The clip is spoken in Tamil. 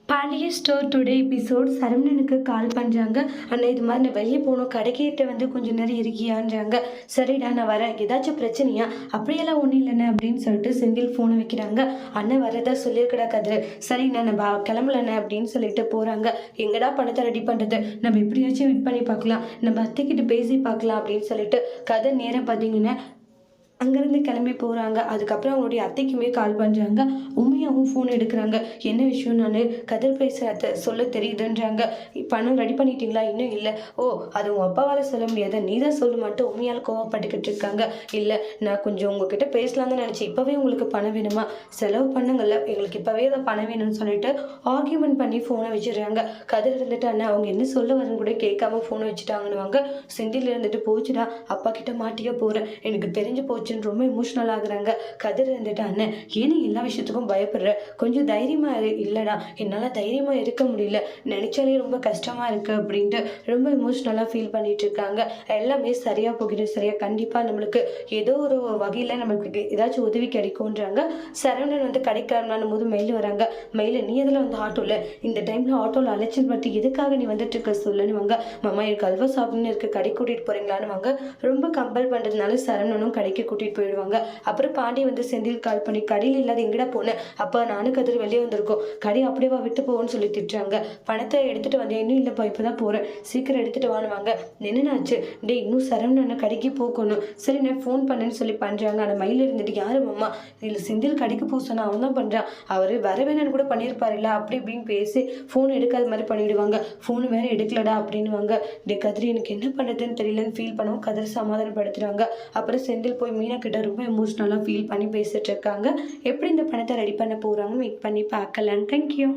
பழைய ஸ்டோர் டுடே எபிசோட் சரவணனுக்கு கால் பண்ணுறாங்க. அண்ணா இது மாதிரி நான் வெளியே போகணும், கடைக்கிட்ட வந்து கொஞ்சம் நேரம் இருக்கியான்றாங்க. சரிடா நான் வரேன், ஏதாச்சும் பிரச்சனையா? அப்படியெல்லாம் ஒன்றும் இல்லைண்ணே அப்படின்னு சொல்லிட்டு செந்தில் ஃபோனை வைக்கிறாங்க. அண்ணன் வரதா சொல்லியிருக்கடா கதிர். சரிண்ணா நம்ம கிளம்பலண்ணே அப்படின்னு சொல்லிட்டு போகிறாங்க. எங்கடா பணத்தை ரெடி பண்ணுறது, நம்ம எப்படியாச்சும் வெயிட் பண்ணி பார்க்கலாம், நம்ம அத்தைக்கிட்ட பேசி பார்க்கலாம் அப்படின்னு சொல்லிட்டு கதிர் நேரம் பார்த்தீங்கன்னா அங்கேருந்து கிளம்பி போகிறாங்க. அதுக்கப்புறம் அவங்களுடைய அத்தைக்குமே கால் பண்ணுறாங்க. உண்மையாகவும் ஃபோன் எடுக்கிறாங்க. என்ன விஷயம், நான் கதிர் பேசுகிறத சொல்ல தெரியுதுன்றாங்க. பணம் ரெடி பண்ணிட்டீங்களா? இன்னும் இல்லை. ஓ அது உங்கள் அப்பாவால் சொல்ல முடியாது, நீ தான் சொல்ல மாட்டேன் உண்மையால் கோவப்பட்டுக்கிட்டு இருக்காங்க. இல்லை நான் கொஞ்சம் உங்ககிட்ட பேசலாம் தான் நினச்சேன். இப்போவே உங்களுக்கு பணம் வேணுமா? செலவு பண்ணுங்கள்ல, எங்களுக்கு இப்போவே அதை பணம் வேணும்னு சொல்லிட்டு ஆர்கியூமெண்ட் பண்ணி ஃபோனை வச்சிடுறாங்க. கதிர் இருந்துட்டு அண்ணா அவங்க என்ன சொல்ல வரன்னு கூட கேட்காம ஃபோனை வச்சுட்டாங்கன்னுவாங்க. செந்தில் இருந்துட்டு போச்சுடா, அப்பா கிட்ட மாட்டிக்க போகிறேன், எனக்கு தெரிஞ்சு போச்சு ரொம்ப எமோஷனல் ஆகுறாங்க. கதிர் இருந்துட்டு அண்ணன் ஏன்னு எல்லா விஷயத்துக்கும் பயப்படுற, கொஞ்சம் தைரியமா இல்லடா, என்னால தைரியமா இருக்க முடியல, நினைச்சாலே ரொம்ப கஷ்டமா இருக்கு அப்படின்ட்டு ரொம்ப எமோஷனலா ஃபீல் பண்ணிட்டு இருக்காங்க. எல்லாமே சரியா போகிடும், சரியா கண்டிப்பா நம்மளுக்கு ஏதோ ஒரு வகையில நம்மளுக்கு ஏதாச்சும் உதவி கிடைக்கும்ன்றாங்க. சரவணன் வந்து கிடைக்கலாம்னு போது மெயில் வராங்க. மெயில நீ எதுல வந்து ஆட்டோல இந்த டைம்ல ஆட்டோல அலைச்சல் பற்றி எதுக்காக நீ வந்துட்டு இருக்க சொல்லுவாங்க. மாமா எனக்கு அல்வா சாப்பிட்னு இருக்கு, கடை கூட்டிட்டு போறீங்களான்னு வாங்க. ரொம்ப கம்பல் பண்றதுனால சரவணனும் கடைக்கு கூட்டிட்டு போயிடுவாங்க. அப்புறம் பாண்டி வந்து செந்தில் கால் பண்ணி கடையில் இல்லாத எங்கடா போனேன், அப்ப நானும் கதிர் வெளியே வந்திருக்கோம், கடை அப்படியே விட்டு போவோன்னு சொல்லி திட்டுறாங்க. பணத்தை எடுத்துட்டு வந்தேன், இன்னும் இல்லப்பா இப்பதான் போறேன், சீக்கிரம் எடுத்துட்டு வானுவாங்க. என்னன்னாச்சு? டே இன்னும் சரவணன் கடைக்கு போகணும். சரி நான் ஃபோன் பண்ணேன்னு சொல்லி பண்றாங்க. ஆனா மயில இருந்துட்டு யாரு மாமா, இல்ல செந்தில் கடைக்கு போக சொன்னா அவன் தான் பண்றான், அவரு வர வேணும்னு கூட பண்ணியிருப்பாருல்ல அப்படி இப்படின்னு பேசி ஃபோன் எடுக்காத மாதிரி பண்ணிடுவாங்க. ஃபோன் வேற எடுக்கலடா அப்படின்னுவாங்க. டே கதிரி எனக்கு என்ன பண்ணுறதுன்னு தெரியலன்னு ஃபீல் பண்ணுவோம். கதிர் சமாதானப்படுத்துறாங்க. அப்புறம் செந்தில் போய் மீனா கிட்ட ரொம்ப எமோஷ்னலாக ஃபீல் பண்ணி பேசிட்டு இருக்காங்க. எப்படி இந்த பணத்தை ரெடி பண்ண போகிறாங்கன்னு வெயிட் பண்ணி பார்க்கலாம். தேங்க்யூ.